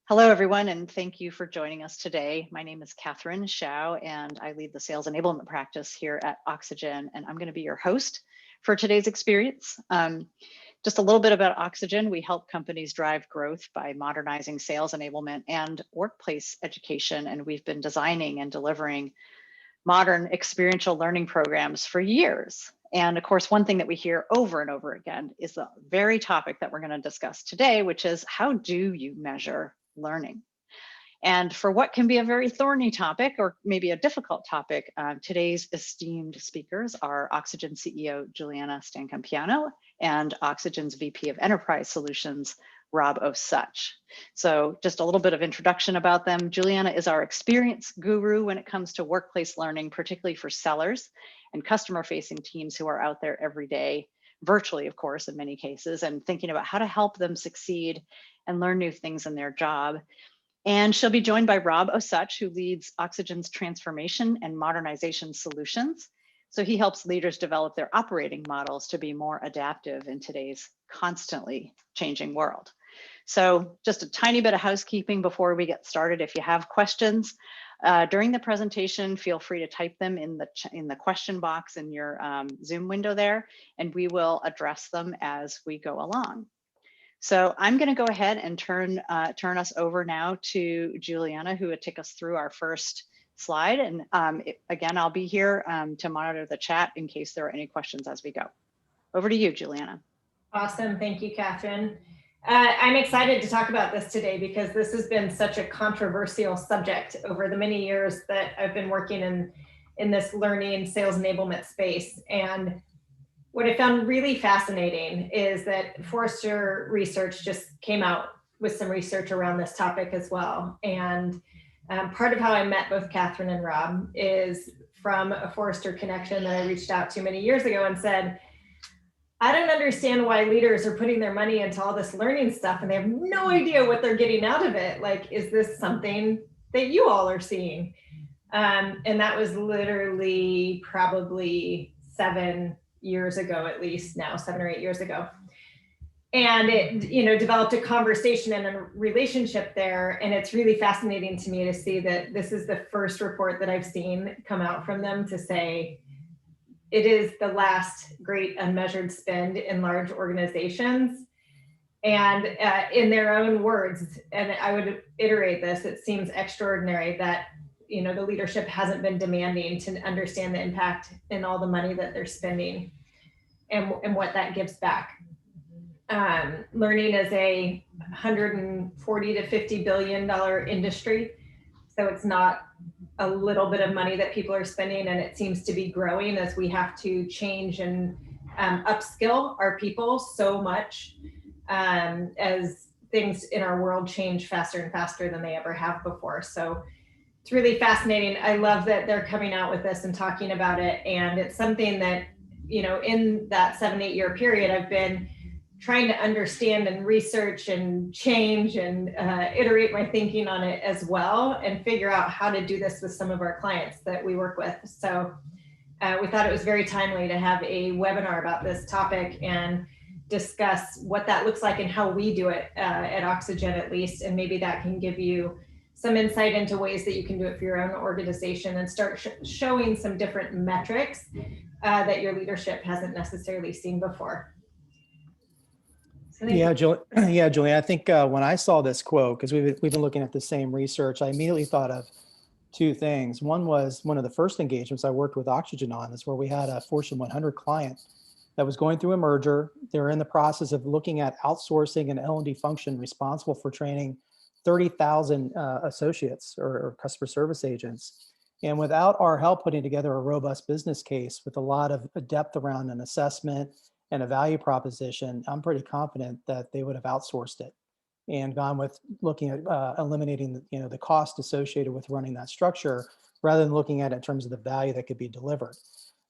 Hello, everyone, and thank you for joining us today. My name is Catherine Shao, and I lead the sales enablement practice here at Oxygen, and I'm going to be your host for today's experience. Just a little bit about Oxygen. We help companies drive growth by modernizing sales enablement and workplace education, and we've been designing and delivering modern experiential learning programs for years. And of course, one thing that we hear over and over again is the very topic that we're going to discuss today, which is how do you measure learning? And for what can be a very thorny topic or maybe a difficult topic, today's esteemed speakers are Oxygen CEO Juliana Stancampiano and Oxygen's VP of Enterprise Solutions, Rob Osuch. So just a little bit of introduction about them. Juliana is our experience guru when it comes to workplace learning, particularly for sellers and customer-facing teams who are out there every day, virtually, of course, in many cases, and thinking about how to help them succeed and learn new things in their job. And she'll be joined by Rob Osuch, who leads Oxygen's transformation and modernization solutions. So he helps leaders develop their operating models to be more adaptive in today's constantly changing world. So just a tiny bit of housekeeping before we get started. If you have questions during the presentation, feel free to type them in the question box in your Zoom window there, and we will address them as we go along. So I'm going to go ahead and turn us over now to Juliana, who would take us through our first slide. And again, I'll be here to monitor the chat in case there are any questions as we go. Over to you, Juliana. Awesome. Thank you, Catherine. I'm excited to talk about this today because this has been such a controversial subject over the many years that I've been working in this learning sales enablement space. And what I found really fascinating is that Forrester research just came out with some research around this topic as well. And part of how I met both Catherine and Rob is from a Forrester connection that I reached out to many years ago and said, I don't understand why leaders are putting their money into all this learning stuff and they have no idea what they're getting out of it. Like, is this something that you all are seeing? And that was literally probably 7 years ago, at least now, 7 or 8 years ago. And it, developed a conversation and a relationship there. And it's really fascinating to me to see that this is the first report that I've seen come out from them to say, it is the last great unmeasured spend in large organizations. And in their own words, and I would iterate this, it seems extraordinary that the leadership hasn't been demanding to understand the impact in all the money that they're spending and what that gives back. Learning is a $140 to $50 billion industry. So it's not a little bit of money that people are spending, and it seems to be growing as we have to change and upskill our people so much as things in our world change faster and faster than they ever have before. So it's really fascinating. I love that they're coming out with this and talking about it. And it's something that, in that 7-8 year period, I've been trying to understand and research and change and iterate my thinking on it as well and figure out how to do this with some of our clients that we work with. So we thought it was very timely to have a webinar about this topic and discuss what that looks like and how we do it at Oxygen, at least. And maybe that can give you some insight into ways that you can do it for your own organization and start showing some different metrics that your leadership hasn't necessarily seen before. Yeah, Juliana, I think when I saw this quote, because we've been looking at the same research, I immediately thought of two things. One was one of the first engagements I worked with Oxygen on is where we had a Fortune 100 client that was going through a merger. They were in the process of looking at outsourcing an L&D function responsible for training 30,000 associates or customer service agents. And without our help putting together a robust business case with a lot of depth around an assessment and a value proposition, I'm pretty confident that they would have outsourced it and gone with looking at eliminating the cost associated with running that structure rather than looking at it in terms of the value that could be delivered.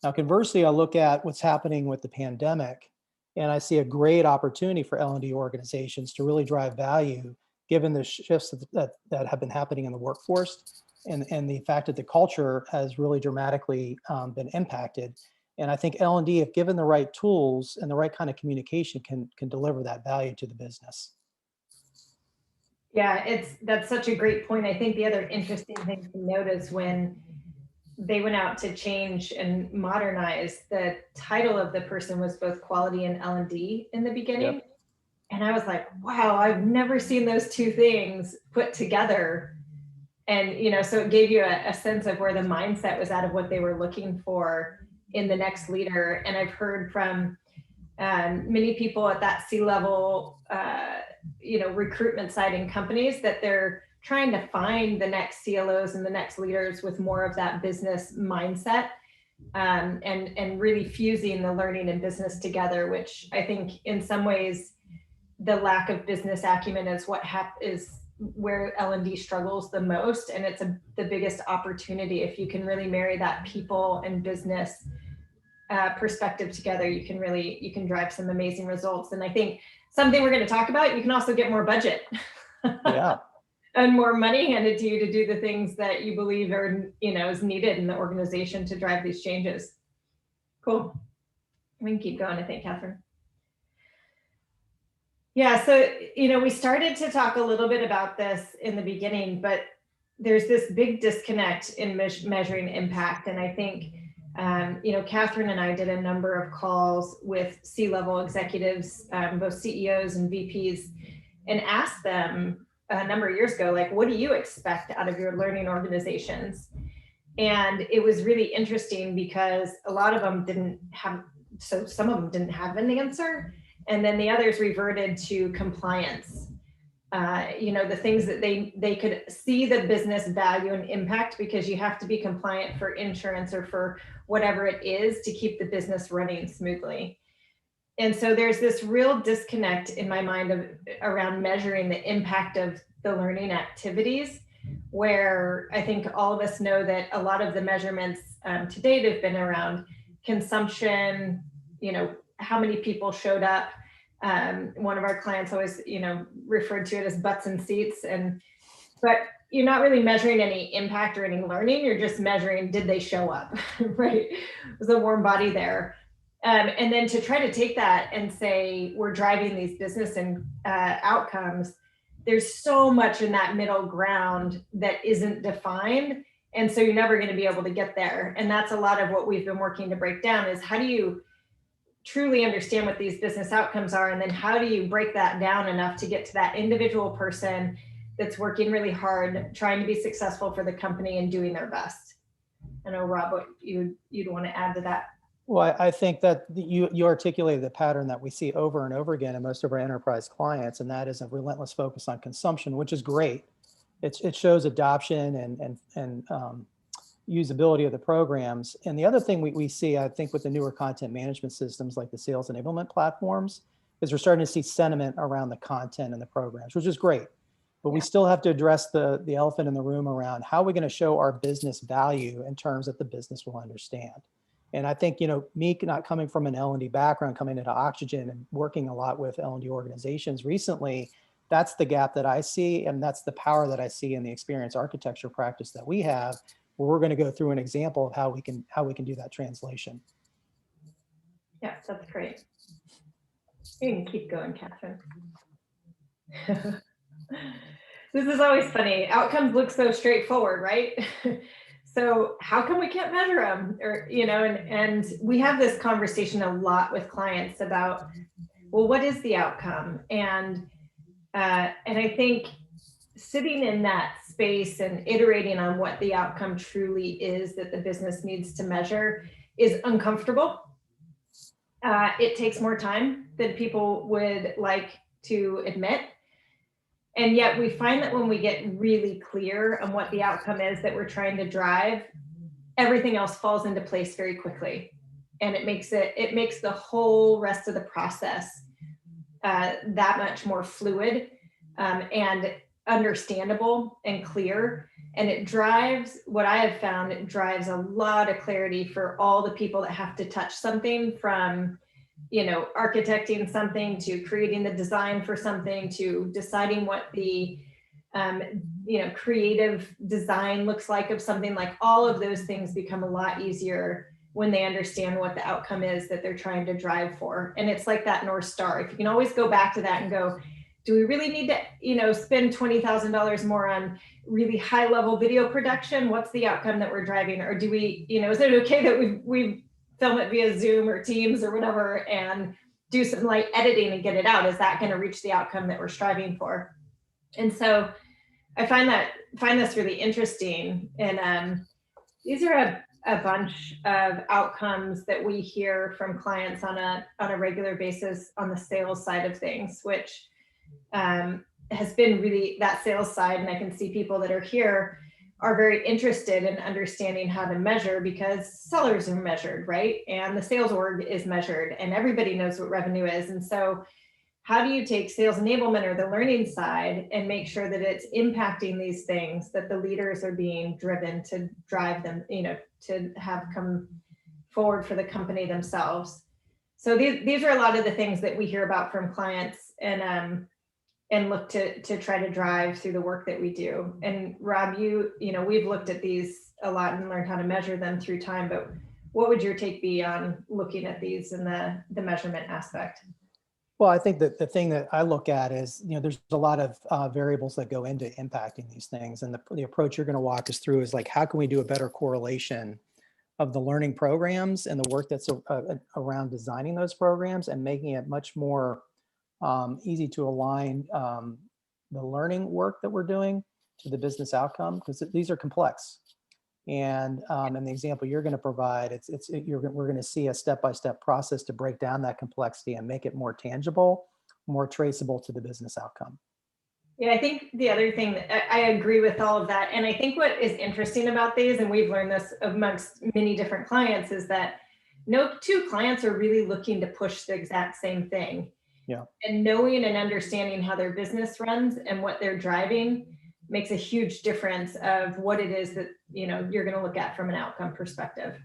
Now, conversely, I look at what's happening with the pandemic, and I see a great opportunity for L&D organizations to really drive value given the shifts that have been happening in the workforce and the fact that the culture has really dramatically been impacted. And I think L&D, if given the right tools and the right kind of communication, can deliver that value to the business. Yeah, that's such a great point. I think the other interesting thing to note is when they went out to change and modernize, the title of the person was both quality and L&D in the beginning. Yep. And I was like, wow, I've never seen those two things put together. And, so it gave you a sense of where the mindset was out of what they were looking for in the next leader. And I've heard from many people at that C-level, recruitment side in companies that they're trying to find the next CLOs and the next leaders with more of that business mindset, and really fusing the learning and business together, which I think in some ways the lack of business acumen is is where L&D struggles the most. And it's the biggest opportunity. If you can really marry that people and business perspective together, you can drive some amazing results. And I think something we're going to talk about, you can also get more budget. Yeah. And more money handed to you to do the things that you believe are, is needed in the organization to drive these changes. Cool. We can keep going, I think, Catherine. Yeah, so, we started to talk a little bit about this in the beginning, but there's this big disconnect in measuring impact. And I think, Catherine and I did a number of calls with C-level executives, both CEOs and VPs, and asked them a number of years ago, like, what do you expect out of your learning organizations? And it was really interesting because a lot of them didn't have, so some of them didn't have an answer. And then the others reverted to compliance. The things that they could see the business value and impact, because you have to be compliant for insurance or for whatever it is to keep the business running smoothly. And so there's this real disconnect in my mind around measuring the impact of the learning activities, where I think all of us know that a lot of the measurements to date have been around consumption, how many people showed up. One of our clients always, referred to it as butts and seats, but you're not really measuring any impact or any learning. You're just measuring, did they show up, right? Was a warm body there. And then to try to take that and say, we're driving these business and outcomes, there's so much in that middle ground that isn't defined. And so you're never going to be able to get there. And that's a lot of what we've been working to break down is, how do you truly understand what these business outcomes are? And then how do you break that down enough to get to that individual person that's working really hard, trying to be successful for the company and doing their best? I know, Rob, what you'd want to add to that. Well, I think that you articulated the pattern that we see over and over again in most of our enterprise clients, and that is a relentless focus on consumption, which is great. It shows adoption and usability of the programs. And the other thing we see, I think, with the newer content management systems like the sales enablement platforms, is we're starting to see sentiment around the content and the programs, which is great. But we still have to address the elephant in the room around how we're going to show our business value in terms that the business will understand. And I think, me not coming from an L&D background, coming into Oxygen and working a lot with L&D organizations recently, that's the gap that I see. And that's the power that I see in the experience architecture practice that we have, where we're going to go through an example of how we can do that translation. Yeah, that's great. You can keep going, Catherine. This is always funny. Outcomes look so straightforward, right? So how come we can't measure them? Or, and we have this conversation a lot with clients about, well, what is the outcome? And I think sitting in that space and iterating on what the outcome truly is that the business needs to measure is uncomfortable. It takes more time than people would like to admit. And yet we find that when we get really clear on what the outcome is that we're trying to drive, everything else falls into place very quickly. And it makes the whole rest of the process that much more fluid and understandable and clear. And it drives, what I have found, it drives a lot of clarity for all the people that have to touch something, from architecting something to creating the design for something to deciding what the creative design looks like of something. Like, all of those things become a lot easier when they understand what the outcome is that they're trying to drive for. And it's like that North Star. If you can always go back to that and go, Do we really need to, spend $20,000 more on really high level video production? What's the outcome that we're driving? Or do we, is it okay that we film it via Zoom or Teams or whatever and do some light editing and get it out? Is that going to reach the outcome that we're striving for? And so I find this really interesting. And these are a bunch of outcomes that we hear from clients on a regular basis on the sales side of things, which has been really that sales side. And I can see people that are here are very interested in understanding how to measure, because sellers are measured, right? And the sales org is measured, and everybody knows what revenue is. And so how do you take sales enablement or the learning side and make sure that it's impacting these things, that the leaders are being driven to drive them, to have come forward for the company themselves? So these are a lot of the things that we hear about from clients and look to try to drive through the work that we do. And Rob, we've looked at these a lot and learned how to measure them through time, but what would your take be on looking at these in the measurement aspect? Well, I think that the thing that I look at is, there's a lot of variables that go into impacting these things. And the approach you're going to walk us through is like, how can we do a better correlation of the learning programs and the work that's around designing those programs and making it much more easy to align the learning work that we're doing to the business outcome, because these are complex. And in the example you're going to provide, we're going to see a step-by-step process to break down that complexity and make it more tangible, more traceable to the business outcome. Yeah, I think the other thing, I agree with all of that. And I think what is interesting about these, and we've learned this amongst many different clients, is that no two clients are really looking to push the exact same thing. Yeah. And knowing and understanding how their business runs and what they're driving makes a huge difference of what it is that you're going to look at from an outcome perspective.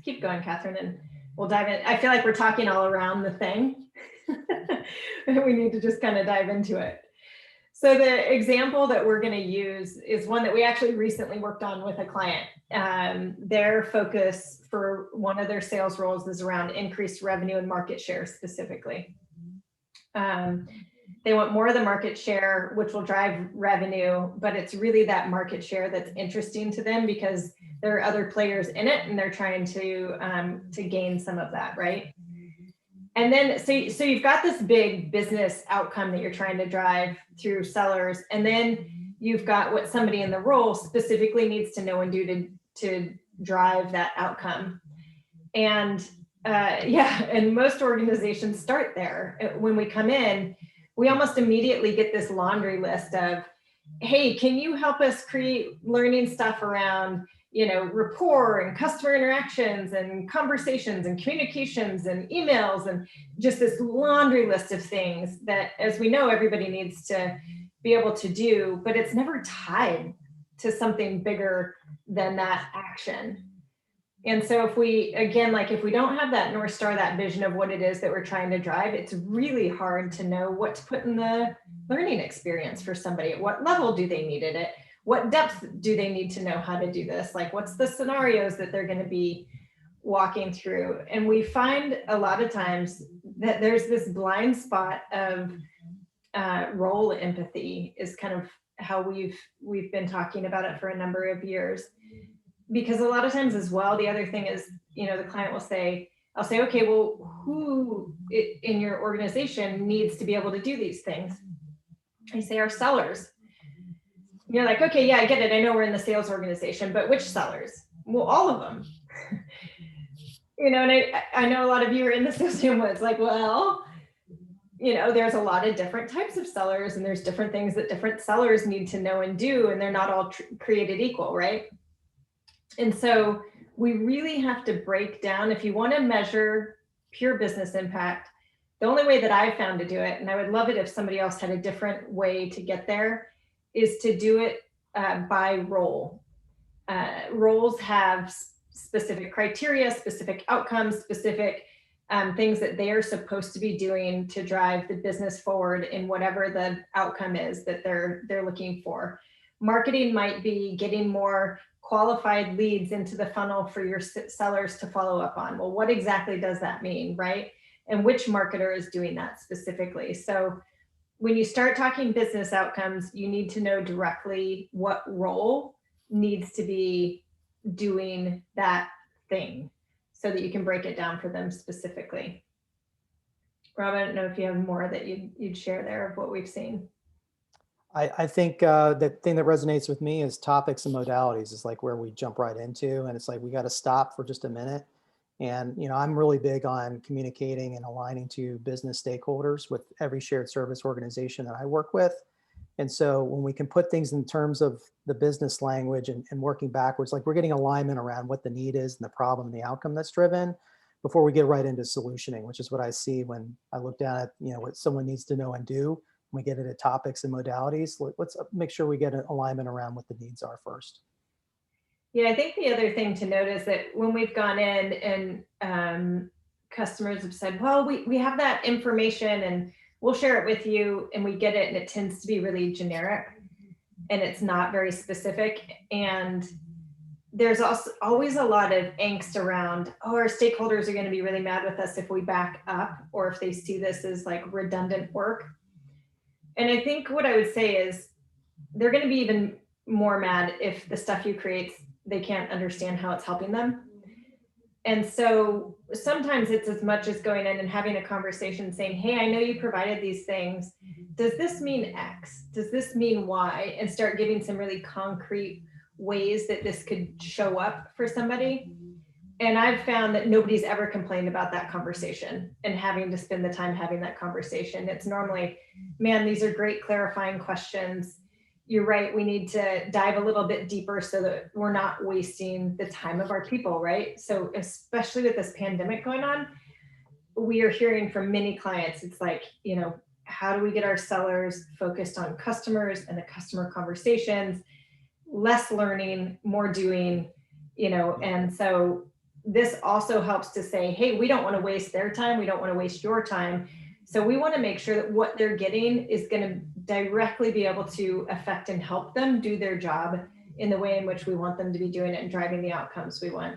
Keep going, Catherine, and we'll dive in. I feel like we're talking all around the thing. We need to just kind of dive into it. So the example that we're going to use is one that we actually recently worked on with a client. Their focus for one of their sales roles is around increased revenue and market share specifically. They want more of the market share, which will drive revenue, but it's really that market share that's interesting to them because there are other players in it and they're trying to gain some of that, right? And then, so you've got this big business outcome that you're trying to drive through sellers. And then you've got what somebody in the role specifically needs to know and do to drive that outcome. And and most organizations start there. When we come in, we almost immediately get this laundry list of, hey, can you help us create learning stuff around rapport and customer interactions and conversations and communications and emails, and just this laundry list of things that, as we know, everybody needs to be able to do, but it's never tied to something bigger than that action. And so if we don't have that North Star, that vision of what it is that we're trying to drive, it's really hard to know what to put in the learning experience for somebody. At what level do they need it at? What depth do they need to know how to do this? Like, what's the scenarios that they're going to be walking through? And we find a lot of times that there's this blind spot of role empathy is kind of how we've been talking about it for a number of years. Because a lot of times as well, the other thing is, the client will say, I'll say, okay, well, who in your organization needs to be able to do these things? I say, our sellers. You're like, okay, yeah, I get it. I know we're in the sales organization, but which sellers? Well, all of them. And I know a lot of you are in the sales team where it's like, well, there's a lot of different types of sellers, and there's different things that different sellers need to know and do, and they're not all created equal, right? And so we really have to break down, if you want to measure pure business impact, the only way that I've found to do it, and I would love it if somebody else had a different way to get there, is to do it by role. Roles have specific criteria, specific outcomes, specific things that they are supposed to be doing to drive the business forward in whatever the outcome is that they're looking for. Marketing might be getting more qualified leads into the funnel for your sellers to follow up on. Well, what exactly does that mean, right? and which marketer is doing that specifically. So when you start talking business outcomes, you need to know directly what role needs to be doing that thing so that you can break it down for them specifically. Rob, I don't know if you have more that you'd share there of what we've seen. I think the thing that resonates with me is topics and modalities is like where we jump right into, and it's like we got to stop for just a minute. And I'm really big on communicating and aligning to business stakeholders with every shared service organization that I work with. And so when we can put things in terms of the business language and working backwards, like we're getting alignment around what the need is and the problem and the outcome that's driven before we get right into solutioning, which is what I see when I look down at what someone needs to know and do. When we get into topics and modalities, let's make sure we get an alignment around what the needs are first. Yeah, I think the other thing to note is that when we've gone in and customers have said, well, we have that information and we'll share it with you, and we get it, and it tends to be really generic and it's not very specific. And there's also always a lot of angst around, oh, our stakeholders are going to be really mad with us if we back up or if they see this as like redundant work. And I think what I would say is they're going to be even more mad if the stuff you create, they can't understand how it's helping them. And so sometimes it's as much as going in and having a conversation saying, hey, I know you provided these things. Does this mean X? Does this mean Y? And start giving some really concrete ways that this could show up for somebody. And I've found that nobody's ever complained about that conversation and having to spend the time having that conversation. It's normally, man, these are great clarifying questions. You're right, we need to dive a little bit deeper so that we're not wasting the time of our people, right? So especially with this pandemic going on, we are hearing from many clients, it's like, how do we get our sellers focused on customers and the customer conversations, less learning, more doing, and so this also helps to say, hey, we don't want to waste their time. We don't want to waste your time. So we want to make sure that what they're getting is going to directly be able to affect and help them do their job in the way in which we want them to be doing it and driving the outcomes we want.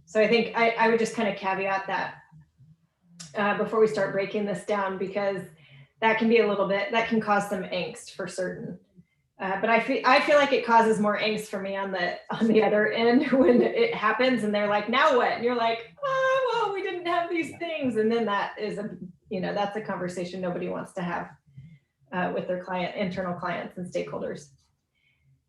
So I think I would just kind of caveat that before we start breaking this down, because that can be that can cause some angst for certain. But I feel like it causes more angst for me on the other end when it happens and they're like, now what? And you're like, oh, well, we didn't have these things. And then that is that's a conversation nobody wants to have with their internal clients and stakeholders.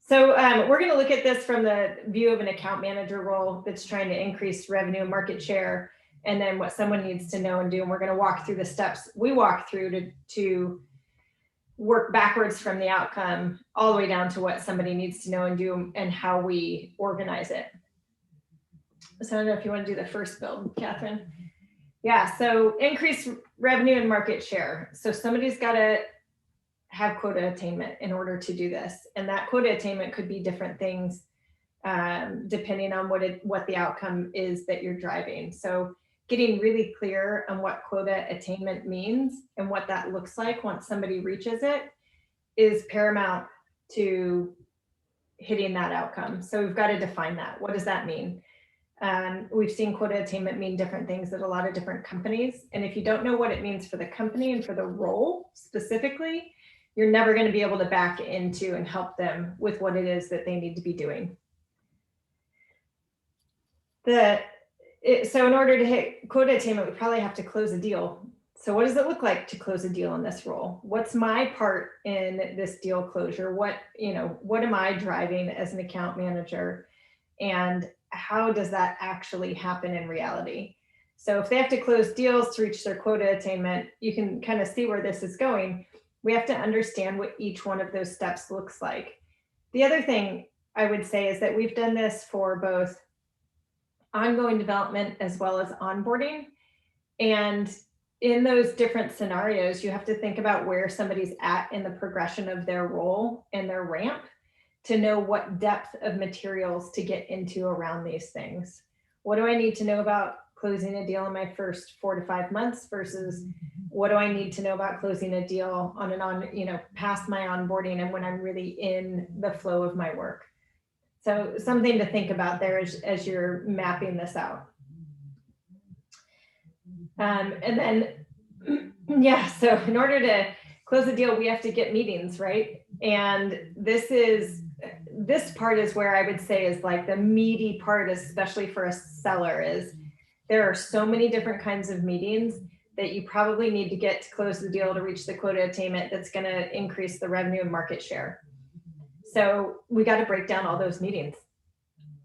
So we're going to look at this from the view of an account manager role that's trying to increase revenue and market share, and then what someone needs to know and do. And we're going to walk through the steps we walk through to work backwards from the outcome all the way down to what somebody needs to know and do and how we organize it. So I don't know if you want to do the first build, Catherine. Yeah, so increase revenue and market share. So somebody's got to have quota attainment in order to do this. And that quota attainment could be different things depending on what the outcome is that you're driving. So getting really clear on what quota attainment means and what that looks like once somebody reaches it is paramount to hitting that outcome. So we've got to define that. What does that mean? We've seen quota attainment mean different things at a lot of different companies. And if you don't know what it means for the company and for the role specifically, you're never going to be able to back into and help them with what it is that they need to be doing. So in order to hit quota attainment, we probably have to close a deal. So what does it look like to close a deal in this role? What's my part in this deal closure? What am I driving as an account manager? And how does that actually happen in reality? So if they have to close deals to reach their quota attainment, you can kind of see where this is going. We have to understand what each one of those steps looks like. The other thing I would say is that we've done this for both ongoing development as well as onboarding. And in those different scenarios, you have to think about where somebody's at in the progression of their role and their ramp to know what depth of materials to get into around these things. What do I need to know about closing a deal in my first 4 to 5 months versus what do I need to know about closing a deal past my onboarding and when I'm really in the flow of my work. So something to think about there as you're mapping this out. And then, yeah, so in order to close the deal, we have to get meetings, right? And this part is where I would say is like the meaty part, especially for a seller, is there are so many different kinds of meetings that you probably need to get to close the deal to reach the quota attainment that's going to increase the revenue and market share. So we got to break down all those meetings,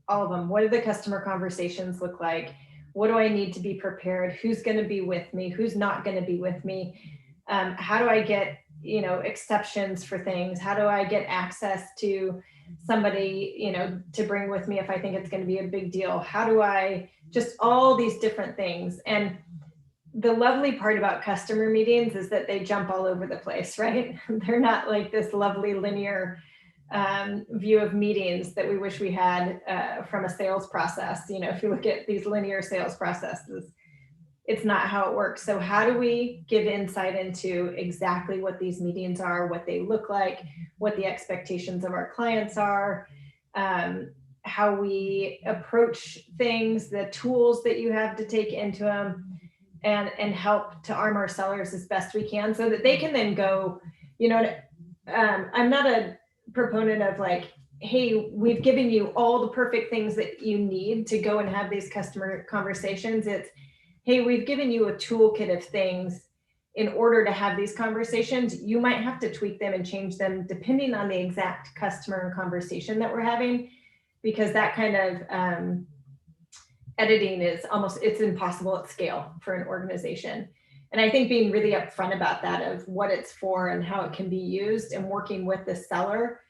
all of them. What do the customer conversations look like? What do I need to be prepared? Who's going to be with me? Who's not going to be with me? How do I get, exceptions for things? How do I get access to somebody, to bring with me if I think it's going to be a big deal? How do I just all these different things? And the lovely part about customer meetings is that they jump all over the place, right? They're not like this lovely linear view of meetings that we wish we had from a sales process. If you look at these linear sales processes, it's not how it works. So how do we give insight into exactly what these meetings are, what they look like, what the expectations of our clients are, how we approach things, the tools that you have to take into them, and help to arm our sellers as best we can so that they can then go, I'm not a proponent of like, hey, we've given you all the perfect things that you need to go and have these customer conversations. It's, hey, we've given you a toolkit of things in order to have these conversations. You might have to tweak them and change them depending on the exact customer conversation that we're having, because that kind of editing is it's impossible at scale for an organization. And I think being really upfront about that, of what it's for and how it can be used, and working with the seller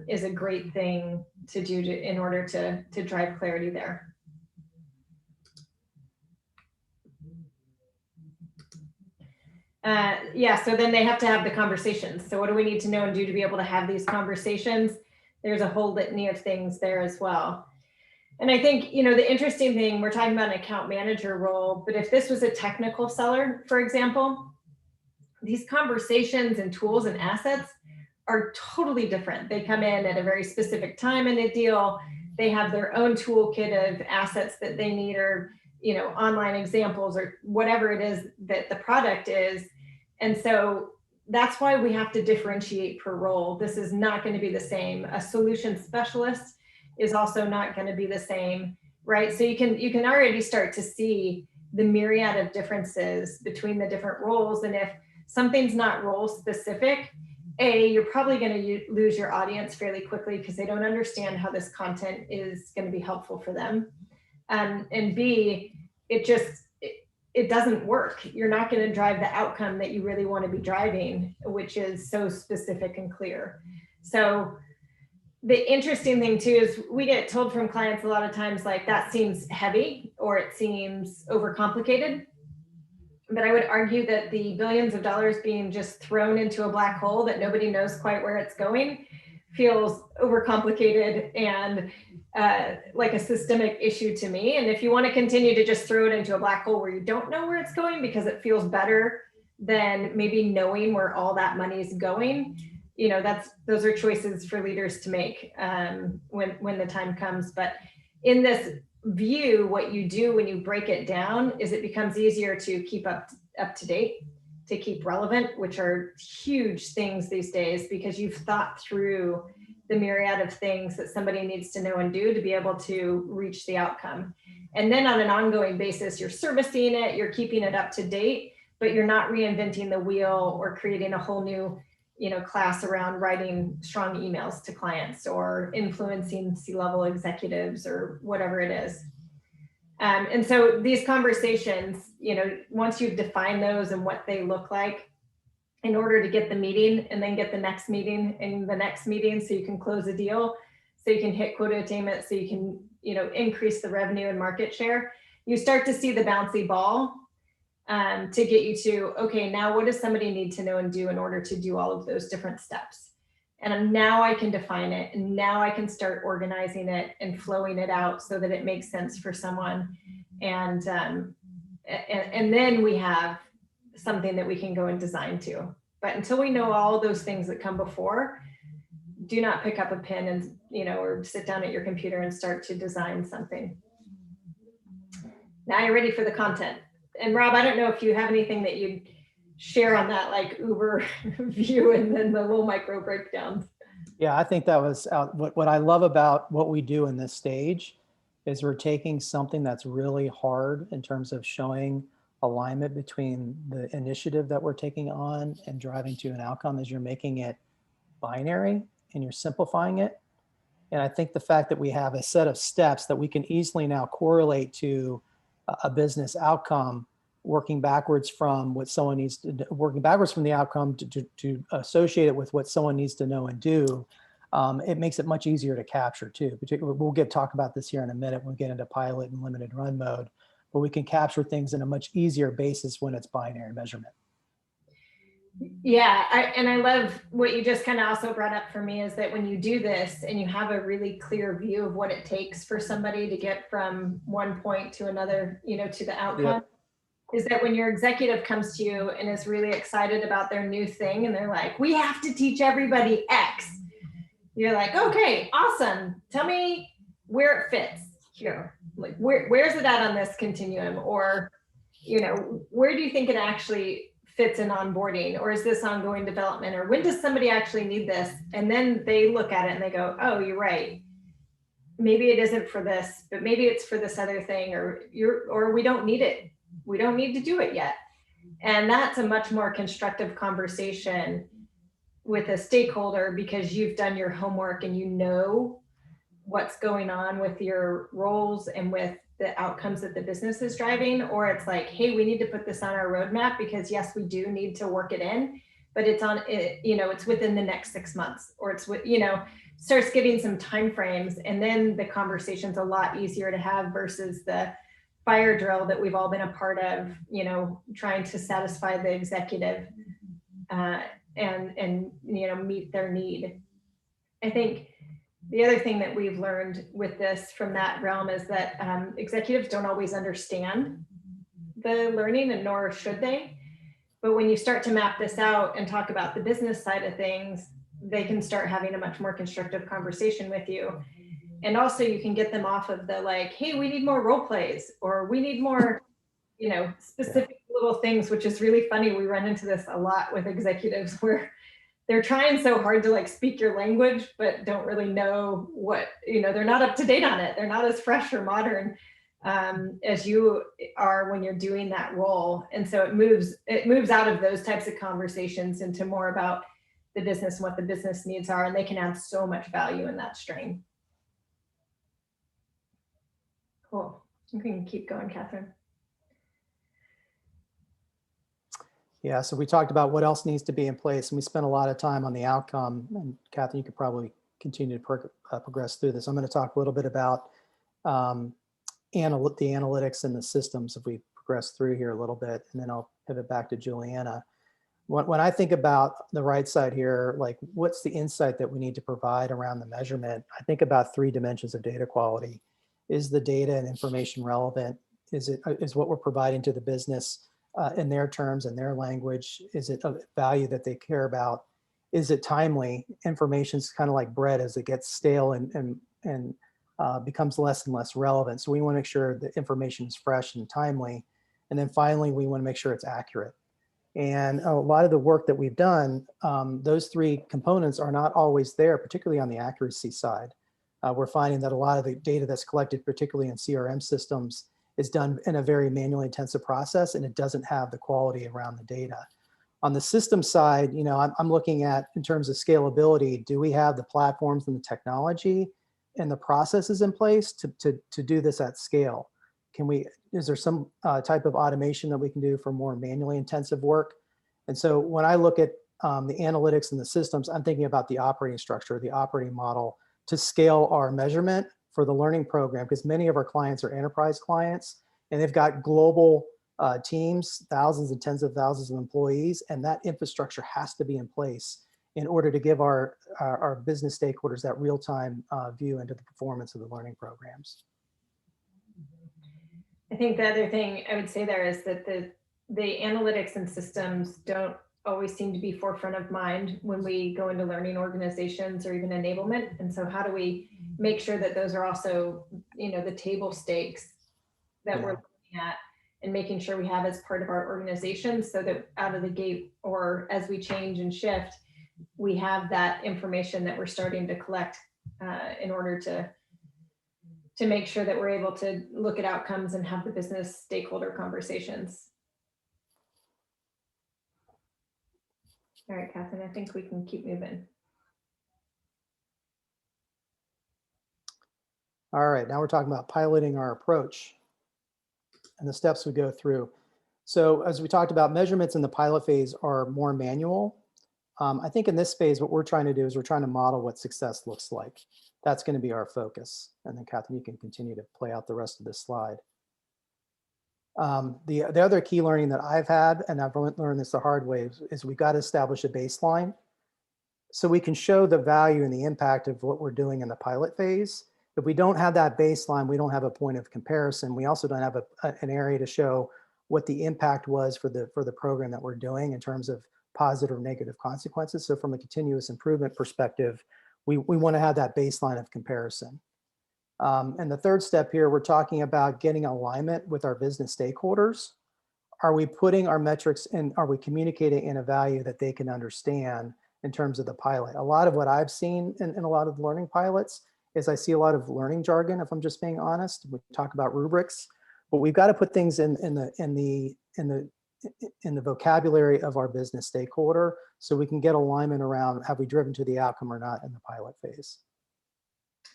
is a great thing to do in order to drive clarity there. So then they have to have the conversations. So what do we need to know and do to be able to have these conversations? There's a whole litany of things there as well. And I think, the interesting thing, we're talking about an account manager role, but if this was a technical seller, for example, these conversations and tools and assets are totally different. They come in at a very specific time in a deal. They have their own toolkit of assets that they need, or, online examples, or whatever it is that the product is. And so that's why we have to differentiate per role. This is not going to be the same. A solution specialist is also not going to be the same, right? So you can already start to see the myriad of differences between the different roles. And if something's not role specific, you're probably going to lose your audience fairly quickly because they don't understand how this content is going to be helpful for them. And B, it doesn't work. You're not going to drive the outcome that you really want to be driving, which is so specific and clear. So the interesting thing too is we get told from clients a lot of times, like, that seems heavy or it seems overcomplicated. But I would argue that the billions of dollars being just thrown into a black hole that nobody knows quite where it's going feels overcomplicated and like a systemic issue to me. And if you want to continue to just throw it into a black hole where you don't know where it's going because it feels better than maybe knowing where all that money is going, those are choices for leaders to make when the time comes. But in this view, what you do when you break it down is it becomes easier to keep up to date, to keep relevant, which are huge things these days, because you've thought through the myriad of things that somebody needs to know and do to be able to reach the outcome. And then on an ongoing basis, you're servicing it, you're keeping it up to date, but you're not reinventing the wheel or creating a whole new class around writing strong emails to clients or influencing C-level executives or whatever it is. And so these conversations, once you've defined those and what they look like, in order to get the meeting and then get the next meeting and the next meeting, so you can close a deal, so you can hit quota attainment, so you can, increase the revenue and market share, you start to see the bouncy ball to get you to, okay, now what does somebody need to know and do in order to do all of those different steps? And now I can define it, and now I can start organizing it and flowing it out so that it makes sense for someone. And then we have something that we can go and design to. But until we know all those things that come before, do not pick up a pen and, or sit down at your computer and start to design something. Now you're ready for the content. And Rob, I don't know if you have anything that you'd share on that, like Uber view and then the little micro breakdowns. Yeah, I think that was what I love about what we do in this stage is we're taking something that's really hard in terms of showing alignment between the initiative that we're taking on and driving to an outcome, is you're making it binary and you're simplifying it. And I think the fact that we have a set of steps that we can easily now correlate to a business outcome, working backwards from what someone needs to, working backwards from the outcome to associate it with what someone needs to know and do, it makes it much easier to capture too. Particularly, we'll talk about this here in a minute when we get into pilot and limited run mode, but we can capture things in a much easier basis when it's binary measurement. Yeah, I love what you just kind of also brought up for me, is that when you do this and you have a really clear view of what it takes for somebody to get from one point to another, to the outcome, is that when your executive comes to you and is really excited about their new thing and they're like, we have to teach everybody X, you're like, okay, awesome. Tell me where it fits here. Like, where's it at on this continuum? Or, where do you think it actually fits in onboarding? Or is this ongoing development? Or when does somebody actually need this? And then they look at it and they go, oh, you're right. Maybe it isn't for this, but maybe it's for this other thing, or we don't need it. We don't need to do it yet. And that's a much more constructive conversation with a stakeholder, because you've done your homework and you know what's going on with your roles and with the outcomes that the business is driving. Or it's like, hey, we need to put this on our roadmap because yes, we do need to work it in, but it's on it, it's within the next 6 months, or it's starts giving some timeframes, and then the conversation's a lot easier to have versus the fire drill that we've all been a part of, trying to satisfy the executive and meet their need. I think the other thing that we've learned with this from that realm is that executives don't always understand the learning, and nor should they. But when you start to map this out and talk about the business side of things, they can start having a much more constructive conversation with you. And also you can get them off of the like, hey, we need more role plays, or we need more, specific little things, which is really funny. We run into this a lot with executives where they're trying so hard to like speak your language, but don't really know what, they're not up to date on it. They're not as fresh or modern as you are when you're doing that role. And so it moves out of those types of conversations into more about the business and what the business needs are. And they can add so much value in that stream. Cool. You can keep going, Catherine. Yeah, so we talked about what else needs to be in place, and we spent a lot of time on the outcome. And Catherine, you could probably continue to progress through this. I'm going to talk a little bit about the analytics and the systems if we progress through here a little bit, and then I'll pivot back to Juliana. When I think about the right side here, like what's the insight that we need to provide around the measurement, I think about 3 dimensions of data quality. Is the data and information relevant? Is what we're providing to the business in their terms and their language? Is it of value that they care about? Is it timely? Information's kind of like bread, as it gets stale and becomes less and less relevant. So we want to make sure the information is fresh and timely. And then finally, we want to make sure it's accurate. And a lot of the work that we've done, those 3 components are not always there, particularly on the accuracy side. We're finding that a lot of the data that's collected, particularly in CRM systems, is done in a very manually intensive process, and it doesn't have the quality around the data. On the system side, I'm looking at, in terms of scalability, do we have the platforms and the technology and the processes in place to do this at scale? Is there some type of automation that we can do for more manually intensive work? And so when I look at the analytics and the systems, I'm thinking about the operating structure, the operating model to scale our measurement for the learning program, because many of our clients are enterprise clients and they've got global teams, thousands and tens of thousands of employees, and that infrastructure has to be in place in order to give our business stakeholders that real-time view into the performance of the learning programs. I think the other thing I would say there is that the analytics and systems don't always seem to be forefront of mind when we go into learning organizations or even enablement. And so how do we make sure that those are also, the table stakes that we're looking at? and making sure we have as part of our organization, so that out of the gate, or as we change and shift, we have that information that we're starting to collect in order to make sure that we're able to look at outcomes and have the business stakeholder conversations. All right, Catherine, I think we can keep moving. All right, now we're talking about piloting our approach and the steps we go through. So as we talked about, measurements in the pilot phase are more manual. I think in this phase, what we're trying to do is we're trying to model what success looks like. That's going to be our focus. And then Catherine, you can continue to play out the rest of this slide. The other key learning that I've had, and I've learned this the hard way, is we've got to establish a baseline so we can show the value and the impact of what we're doing in the pilot phase. If we don't have that baseline, we don't have a point of comparison. We also don't have an area to show what the impact was for the program that we're doing in terms of positive or negative consequences. So from a continuous improvement perspective, we want to have that baseline of comparison. And the third step here, we're talking about getting alignment with our business stakeholders. Are we putting our metrics in, are we communicating in a value that they can understand in terms of the pilot? A lot of what I've seen in a lot of learning pilots is I see a lot of learning jargon, if I'm just being honest. We talk about rubrics, but we've got to put things in the vocabulary of our business stakeholder so we can get alignment around have we driven to the outcome or not in the pilot phase.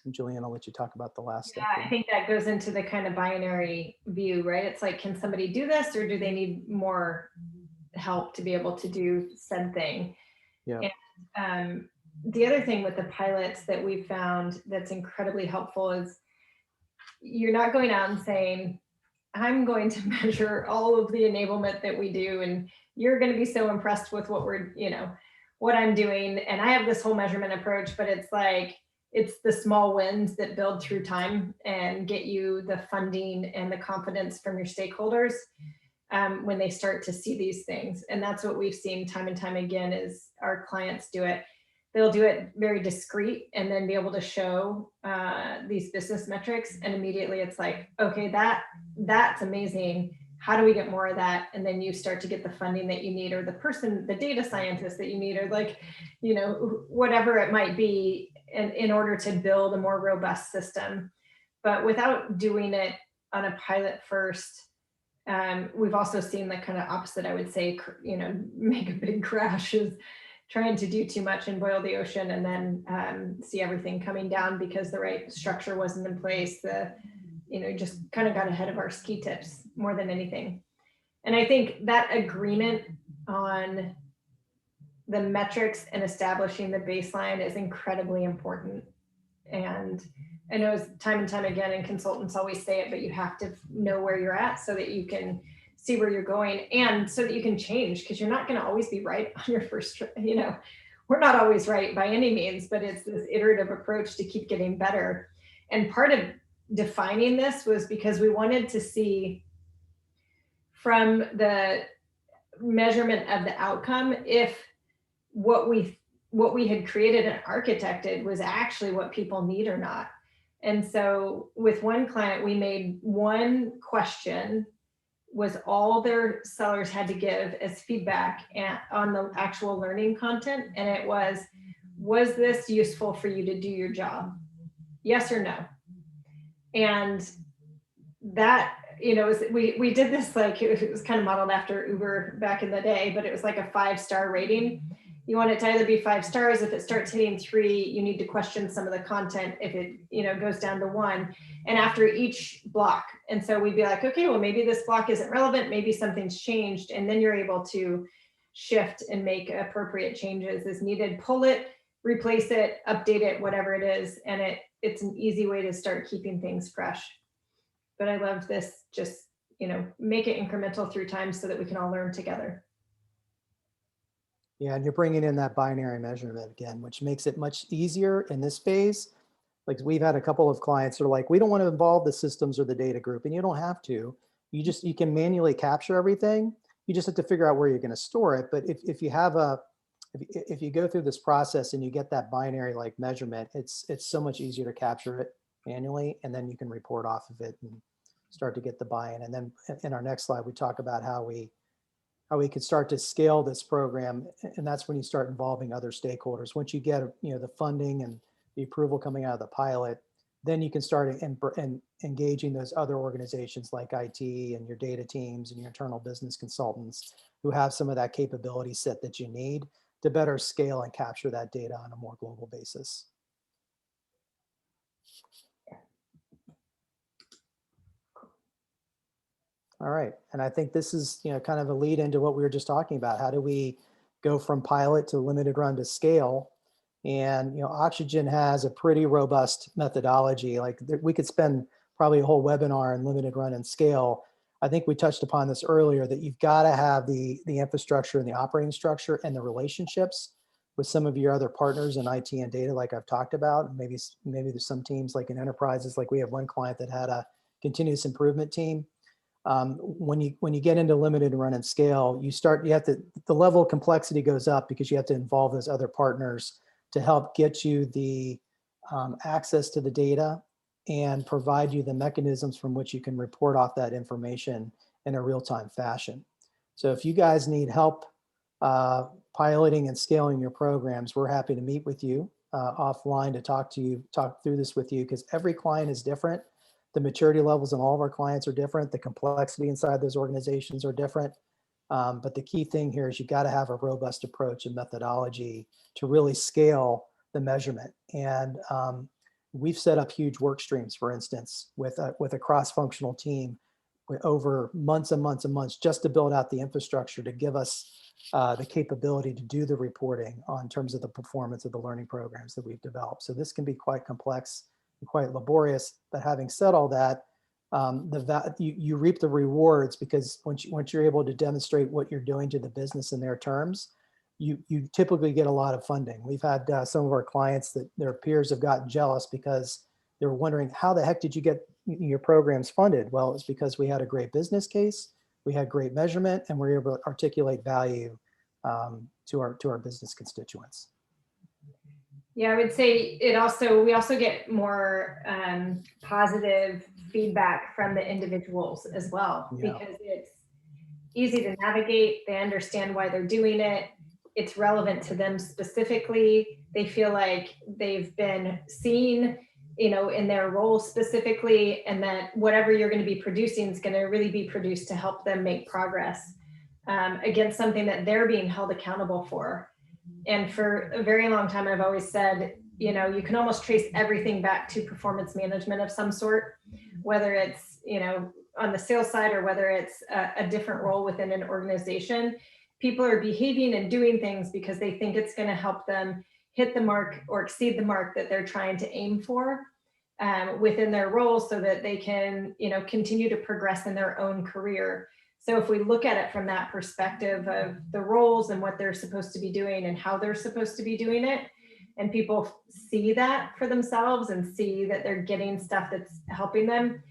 And Juliana, I'll let you talk about the last step. Yeah, I think that goes into the kind of binary view, right? It's like, can somebody do this, or do they need more help to be able to do said thing? Yeah. And the other thing with the pilots that we've found that's incredibly helpful is you're not going out and saying, I'm going to measure all of the enablement that we do, and you're going to be so impressed with what we're, what I'm doing. And I have this whole measurement approach, but it's like, it's the small wins that build through time and get you the funding and the confidence from your stakeholders when they start to see these things. And that's what we've seen time and time again is our clients do it. They'll do it very discreet and then be able to show these business metrics. And immediately it's like, okay, that's amazing. How do we get more of that? And then you start to get the funding that you need, or the data scientist that you need, or whatever it might be in order to build a more robust system. But without doing it on a pilot first, we've also seen the kind of opposite, I would say, make a big crash is trying to do too much and boil the ocean, and then see everything coming down because the right structure wasn't in place. Just kind of got ahead of our ski tips more than anything. And I think that agreement on the metrics and establishing the baseline is incredibly important. And I know time and time again, and consultants always say it, but you have to know where you're at so that you can see where you're going, and so that you can change, because you're not going to always be right on your first, we're not always right by any means, but it's this iterative approach to keep getting better. And part of defining this was because we wanted to see from the measurement of the outcome if what we had created and architected was actually what people need or not. And so with one client, we made one question was all their sellers had to give as feedback on the actual learning content. And it was this useful for you to do your job? Yes or no? And that, we did this, like, it was kind of modeled after Uber back in the day, but it was like a 5-star rating. You want it to either be 5 stars. If it starts hitting 3, you need to question some of the content. If it, goes down to 1, and after each block. And so we'd be like, okay, well, maybe this block isn't relevant. Maybe something's changed. And then you're able to shift and make appropriate changes as needed, pull it, replace it, update it, whatever it is. And it's an easy way to start keeping things fresh. But I love this, just, make it incremental through time so that we can all learn together. Yeah, and you're bringing in that binary measurement again, which makes it much easier in this phase. Like, we've had a couple of clients that are like, we don't want to involve the systems or the data group, and you don't have to. You can manually capture everything. You just have to figure out where you're going to store it. But if you go through this process and you get that binary like measurement, it's so much easier to capture it manually, and then you can report off of it and start to get the buy-in. And then in our next slide, we talk about how we could start to scale this program. And that's when you start involving other stakeholders. Once you get, the funding and the approval coming out of the pilot, then you can start engaging those other organizations like IT and your data teams and your internal business consultants who have some of that capability set that you need to better scale and capture that data on a more global basis. All right, and I think this is kind of a lead into what we were just talking about. How do we go from pilot to limited run to scale? And Oxygen has a pretty robust methodology. Like we could spend probably a whole webinar on limited run and scale. I think we touched upon this earlier, that you've got to have the infrastructure and the operating structure and the relationships with some of your other partners in IT and data, like I've talked about. Maybe there's some teams like in enterprises, like we have one client that had a continuous improvement team. When you get into limited run and scale, the level of complexity goes up because you have to involve those other partners to help get you the access to the data and provide you the mechanisms from which you can report off that information in a real-time fashion. So if you guys need help piloting and scaling your programs, we're happy to meet with you offline to talk through this with you, because every client is different. The maturity levels in all of our clients are different. The complexity inside those organizations are different. But the key thing here is you got to have a robust approach and methodology to really scale the measurement. And we've set up huge work streams, for instance, with a cross-functional team over months and months and months, just to build out the infrastructure to give us the capability to do the reporting on terms of the performance of the learning programs that we've developed. So this can be quite complex and quite laborious. But having said all that, you reap the rewards, because once you're able to demonstrate what you're doing to the business in their terms, you typically get a lot of funding. We've had some of our clients that their peers have gotten jealous because they were wondering, how the heck did you get your programs funded? Well, it's because we had a great business case, we had great measurement, and we're able to articulate value to our business constituents. Yeah, I would say we also get more positive feedback from the individuals as well, because it's easy to navigate. They understand why they're doing it. It's relevant to them specifically. They feel like they've been seen, in their role specifically, and that whatever you're going to be producing is going to really be produced to help them make progress against something that they're being held accountable for. And for a very long time, I've always said, you can almost trace everything back to performance management of some sort, whether it's, on the sales side or whether it's a different role within an organization. People are behaving and doing things because they think it's going to help them hit the mark or exceed the mark that they're trying to aim for within their role, so that they can, continue to progress in their own career. So if we look at it from that perspective of the roles and what they're supposed to be doing and how they're supposed to be doing it, and people see that for themselves and see that they're getting stuff that's helping them,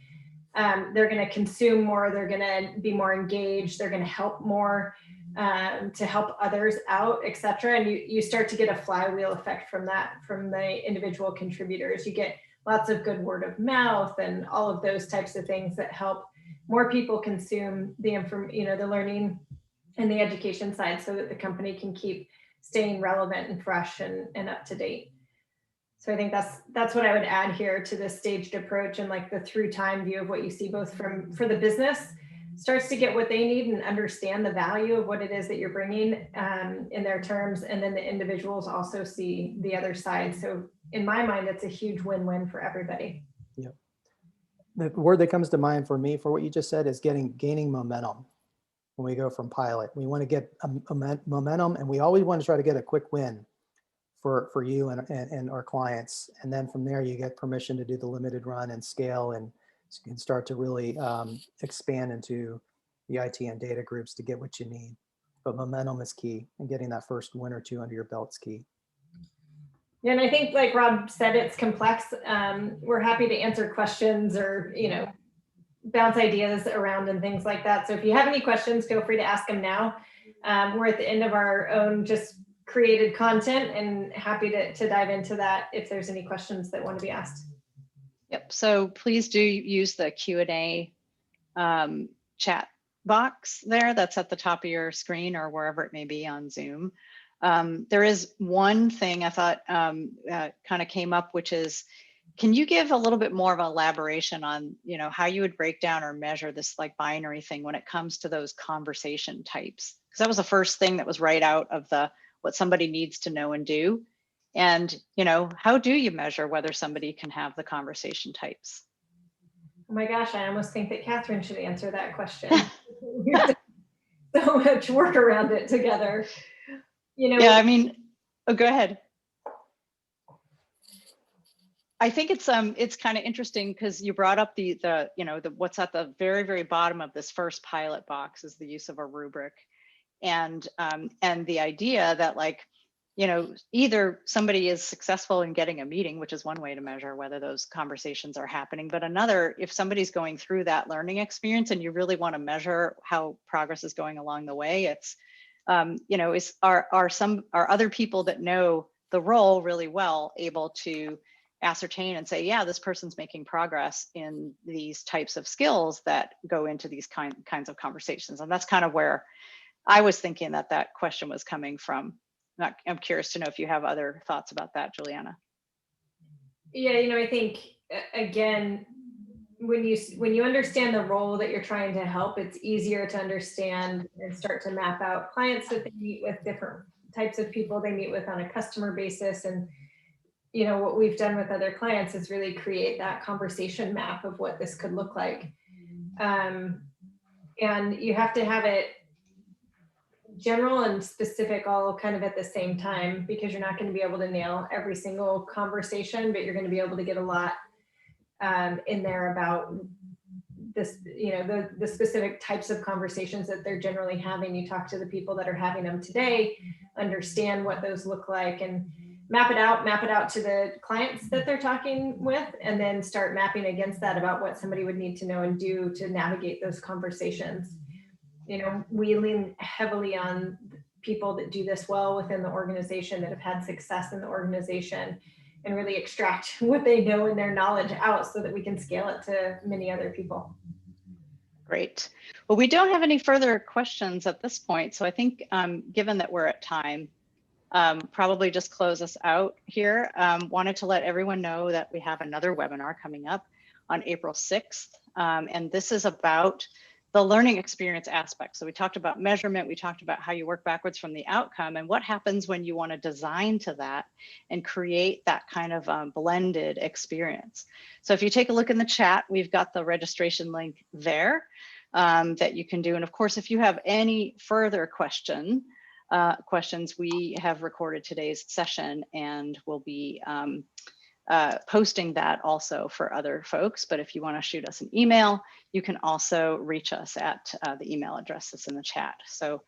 they're going to consume more, they're going to be more engaged, they're going to help more to help others out, etc. And you start to get a flywheel effect from that, from the individual contributors. You get lots of good word of mouth and all of those types of things that help more people consume the the learning and the education side, so that the company can keep staying relevant and fresh and up to date. So I think that's what I would add here to this staged approach, and like the through time view of what you see, both for the business starts to get what they need and understand the value of what it is that you're bringing in their terms, and then the individuals also see the other side. So in my mind, it's a huge win-win for everybody. Yep. The word that comes to mind for me for what you just said is gaining momentum. When we go from pilot, we want to get a momentum, and we always want to try to get a quick win for you and our clients. And then from there, you get permission to do the limited run and scale, and you can start to really expand into the IT and data groups to get what you need. But momentum is key, and getting that first win or two under your belt is key. Yeah, and I think, like Rob said, it's complex. We're happy to answer questions or, bounce ideas around and things like that. So if you have any questions, feel free to ask them now. We're at the end of our own just created content, and happy to dive into that if there's any questions that want to be asked. Yep. So please do use the Q&A chat box there that's at the top of your screen or wherever it may be on Zoom. There is one thing I thought kind of came up, which is, can you give a little bit more of an elaboration on, how you would break down or measure this like binary thing when it comes to those conversation types? Because that was the first thing that was right out of what somebody needs to know and do. And, how do you measure whether somebody can have the conversation types? Oh my gosh, I almost think that Catherine should answer that question. We've done so much work around it together. Yeah, I mean, go ahead. I think it's kind of interesting because you brought up the what's at the very, very bottom of this first pilot box is the use of a rubric, and the idea that either somebody is successful in getting a meeting, which is one way to measure whether those conversations are happening, but another, if somebody's going through that learning experience and you really want to measure how progress is going along the way, it's are other people that know the role really well able to ascertain and say, yeah, this person's making progress in these types of skills that go into these kinds of conversations. And that's kind of where I was thinking that question was coming from. I'm curious to know if you have other thoughts about that, Juliana. Yeah, I think, again, when you understand the role that you're trying to help, it's easier to understand and start to map out clients that they meet with, different types of people they meet with on a customer basis. And what we've done with other clients is really create that conversation map of what this could look like. And you have to have it general and specific all kind of at the same time, because you're not going to be able to nail every single conversation, but you're going to be able to get a lot in there about this, the specific types of conversations that they're generally having. You talk to the people that are having them today, understand what those look like, and map it out to the clients that they're talking with, and then start mapping against that about what somebody would need to know and do to navigate those conversations. We lean heavily on people that do this well within the organization, that have had success in the organization, and really extract what they know and their knowledge out so that we can scale it to many other people. Great. Well, we don't have any further questions at this point. So I think given that we're at time, probably just close us out here. Wanted to let everyone know that we have another webinar coming up on April 6th. And this is about the learning experience aspect. So we talked about measurement, we talked about how you work backwards from the outcome and what happens when you want to design to that and create that kind of blended experience. So if you take a look in the chat, we've got the registration link there that you can do. And of course, if you have any further questions, we have recorded today's session and we'll be posting that also for other folks. But if you want to shoot us an email, you can also reach us at the email address that's in the chat. So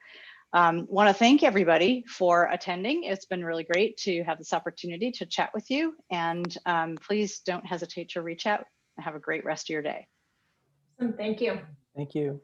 want to thank everybody for attending. It's been really great to have this opportunity to chat with you, and please don't hesitate to reach out. Have a great rest of your day. Thank you. Thank you.